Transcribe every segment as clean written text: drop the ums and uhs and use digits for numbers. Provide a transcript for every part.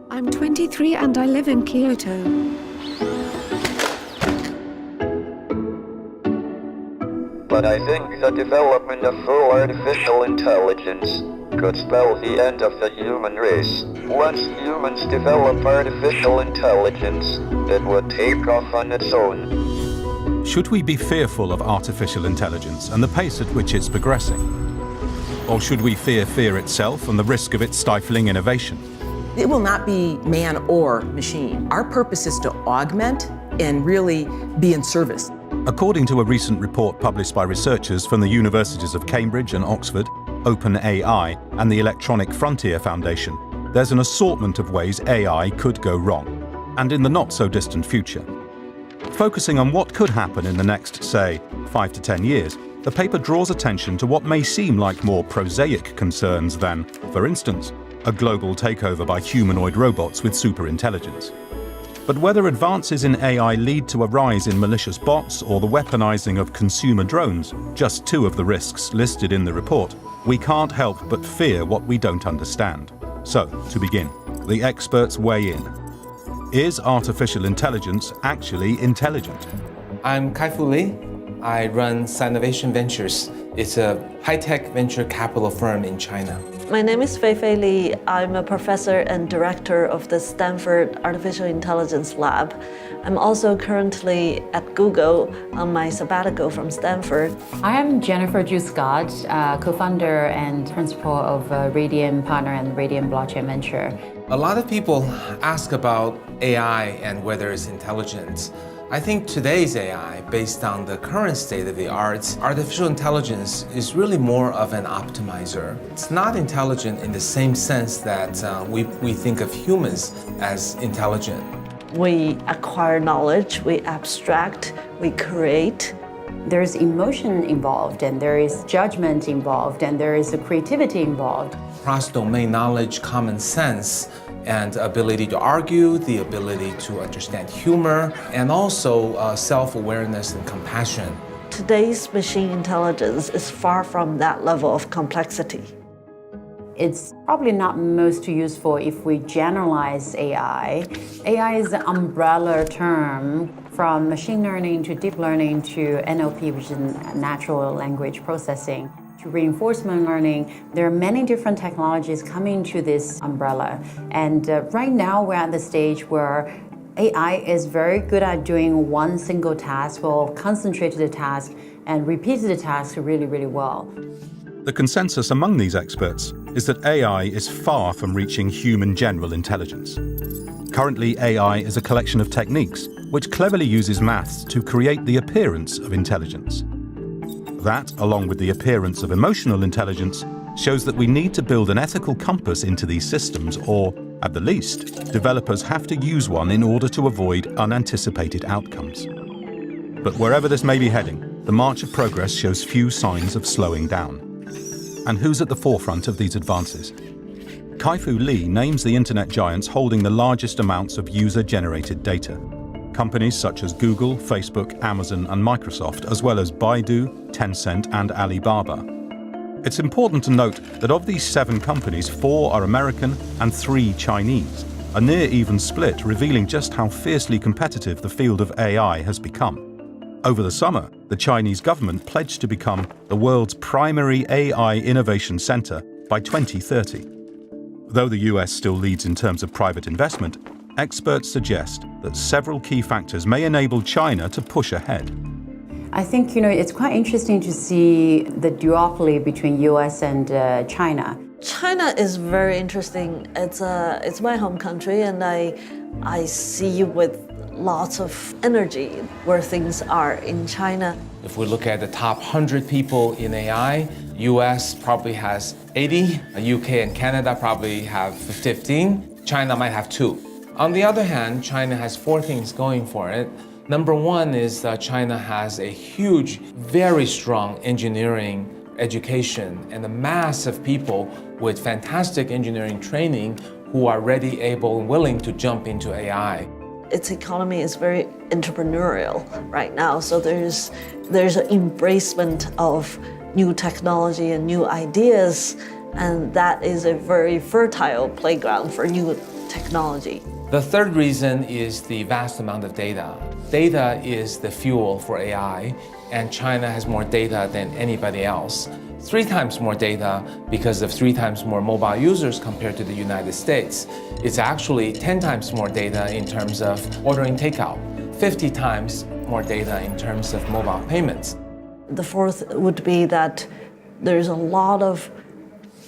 I'm 23 and I live in Kyoto. But I think the development of full artificial intelligence could spell the end of the human race. Once humans develop artificial intelligence, it would take off on its own. Should we be fearful of artificial intelligence and the pace at which it's progressing? Or should we fear fear itself and the risk of it stifling innovation? It will not be man or machine. Our purpose is to augment and really be in service. According to a recent report published by researchers from the universities of Cambridge and Oxford, OpenAI, and the Electronic Frontier Foundation, there's an assortment of ways AI could go wrong, and in the not-so-distant future. Focusing on what could happen in the next, say, 5 to 10 years, the paper draws attention to what may seem like more prosaic concerns than, for instance, a global takeover by humanoid robots with superintelligence. But whether advances in AI lead to a rise in malicious bots or the weaponizing of consumer drones, just two of the risks listed in the report, we can't help but fear what we don't understand. So, to begin, the experts weigh in. Is artificial intelligence actually intelligent? I'm Kai-Fu Lee. I run Sinovation Ventures. It's a high-tech venture capital firm in China. My name is Fei Li. I'm a professor and director of the Stanford Artificial Intelligence Lab. I'm also currently at Google on my sabbatical from Stanford. I am Jennifer Ju Scott, co-founder and principal of Radian Partner and Radian Blockchain Venture. A lot of people ask about AI and whether it's intelligent. I think today's AI, based on the current state of the art, artificial intelligence is really more of an optimizer. It's not intelligent in the same sense that we think of humans as intelligent. We acquire knowledge, we abstract, we create. There's emotion involved, and there is judgment involved, and there is a creativity involved. Cross-domain knowledge, common sense, and ability to argue, the ability to understand humor, and also self-awareness and compassion. Today's machine intelligence is far from that level of complexity. It's probably not most useful if we generalize AI. AI is an umbrella term from machine learning to deep learning to NLP, which is natural language processing, to reinforcement learning. There are many different technologies coming to this umbrella. And right now we're at the stage where AI is very good at doing one single task, will concentrate to the task and repeat the task really, really well. The consensus among these experts is that AI is far from reaching human general intelligence. Currently, AI is a collection of techniques which cleverly uses maths to create the appearance of intelligence. That, along with the appearance of emotional intelligence, shows that we need to build an ethical compass into these systems, or, at the least, developers have to use one in order to avoid unanticipated outcomes. But wherever this may be heading, the march of progress shows few signs of slowing down. And who's at the forefront of these advances? Kai-Fu Lee names the internet giants holding the largest amounts of user-generated data. Companies such as Google, Facebook, Amazon, and Microsoft, as well as Baidu, Tencent, and Alibaba. It's important to note that of these 7 companies, 4 are American and 3 Chinese, a near even split revealing just how fiercely competitive the field of AI has become. Over the summer, the Chinese government pledged to become the world's primary AI innovation center by 2030. Though the US still leads in terms of private investment, experts suggest that several key factors may enable China to push ahead. I think, it's quite interesting to see the duopoly between US and China. China is very interesting. It's my home country, and I see with lots of energy where things are in China. If we look at the top 100 people in AI, US probably has 80, UK and Canada probably have 15, China might have 2. On the other hand, China has 4 things going for it. Number 1 is that China has a huge, very strong engineering education and a mass of people with fantastic engineering training who are ready, able, and willing to jump into AI. Its economy is very entrepreneurial right now, so there's an embracement of new technology and new ideas, and that is a very fertile playground for new technology. The third reason is the vast amount of data. Data is the fuel for AI, and China has more data than anybody else. 3 times more data because of 3 times more mobile users compared to the United States. It's actually 10 times more data in terms of ordering takeout, 50 times more data in terms of mobile payments. The fourth would be that there's a lot of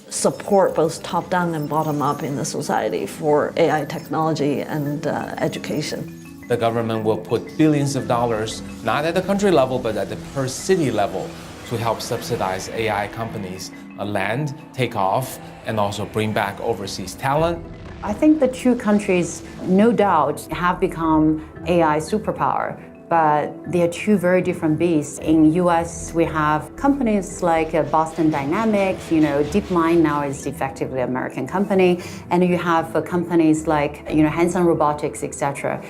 support, both top-down and bottom-up in the society for AI technology and education. The government will put billions of dollars, not at the country level, but at the per city level, to help subsidize AI companies land, take off, and also bring back overseas talent. I think the two countries, no doubt, have become AI superpower, but they are two very different beasts. In US, we have companies like Boston Dynamics, DeepMind now is effectively an American company, and you have companies like, Hanson Robotics, etc.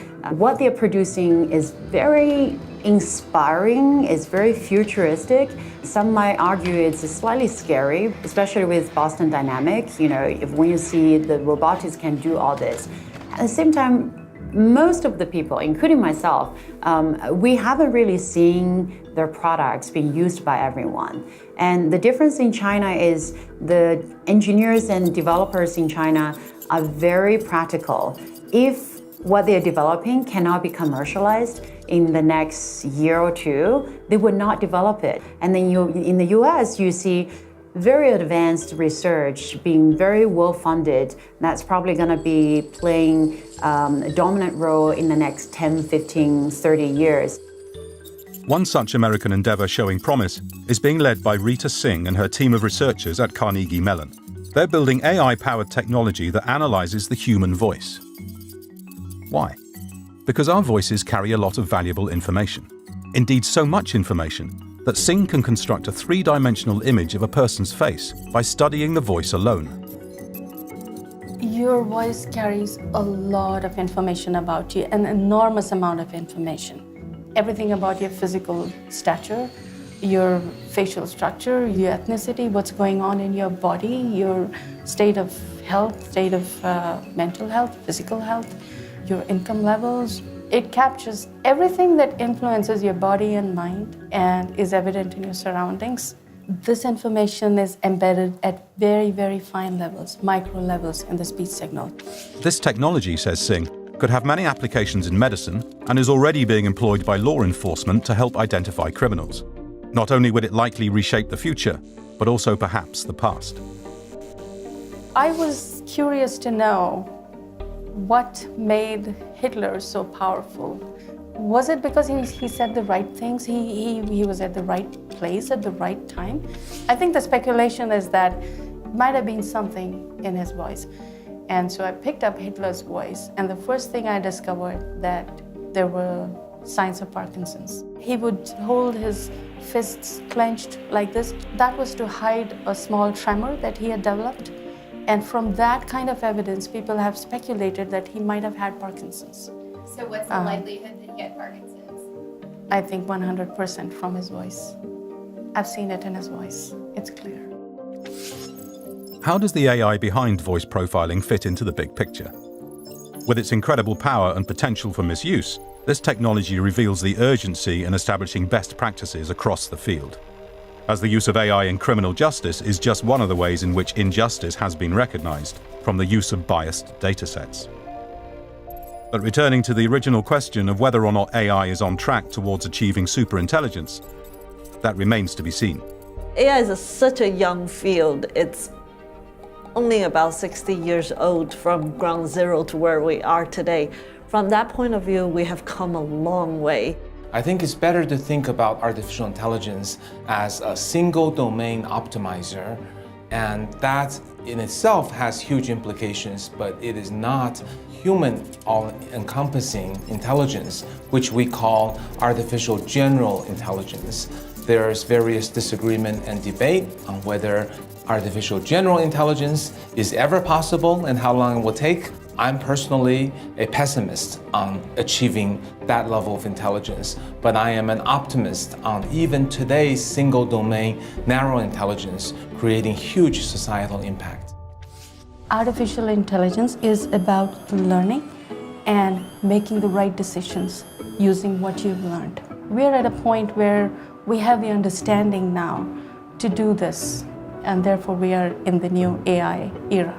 What they're producing is very inspiring, it's very futuristic. Some might argue it's slightly scary, especially with Boston Dynamics, when you see the robotics can do all this. At the same time, most of the people, including myself, we haven't really seen their products being used by everyone. And the difference in China is the engineers and developers in China are very practical. If what they're developing cannot be commercialized in the next year or two, they would not develop it. And then in the US, you see very advanced research being very well funded. That's probably going to be playing a dominant role in the next 10, 15, 30 years. One such American endeavour showing promise is being led by Rita Singh and her team of researchers at Carnegie Mellon. They're building AI-powered technology that analyses the human voice. Why? Because our voices carry a lot of valuable information. Indeed, so much information that Singh can construct a 3-dimensional image of a person's face by studying the voice alone. Your voice carries a lot of information about you, an enormous amount of information. Everything about your physical stature, your facial structure, your ethnicity, what's going on in your body, your state of health, state of mental health, physical health, your income levels. It captures everything that influences your body and mind and is evident in your surroundings. This information is embedded at very, very fine levels, micro levels in the speech signal. This technology, says Singh, could have many applications in medicine and is already being employed by law enforcement to help identify criminals. Not only would it likely reshape the future, but also perhaps the past. I was curious to know what made Hitler so powerful. Was it because he said the right things? He was at the right place at the right time? I think the speculation is that it might have been something in his voice. And so I picked up Hitler's voice, and the first thing I discovered that there were signs of Parkinson's. He would hold his fists clenched like this. That was to hide a small tremor that he had developed. And from that kind of evidence, people have speculated that he might have had Parkinson's. So what's the likelihood that he had Parkinson's? I think 100% from his voice. I've seen it in his voice. It's clear. How does the AI behind voice profiling fit into the big picture? With its incredible power and potential for misuse, this technology reveals the urgency in establishing best practices across the field. As the use of AI in criminal justice is just one of the ways in which injustice has been recognized, from the use of biased datasets. But returning to the original question of whether or not AI is on track towards achieving superintelligence, that remains to be seen. AI is such a young field. It's only about 60 years old from ground zero to where we are today. From that point of view, we have come a long way. I think it's better to think about artificial intelligence as a single domain optimizer, and that in itself has huge implications, but it is not human all-encompassing intelligence, which we call artificial general intelligence. There's various disagreement and debate on whether artificial general intelligence is ever possible and how long it will take. I'm personally a pessimist on achieving that level of intelligence, but I am an optimist on even today's single domain narrow intelligence creating huge societal impact. Artificial intelligence is about learning and making the right decisions using what you've learned. We're at a point where we have the understanding now to do this, and therefore we are in the new AI era.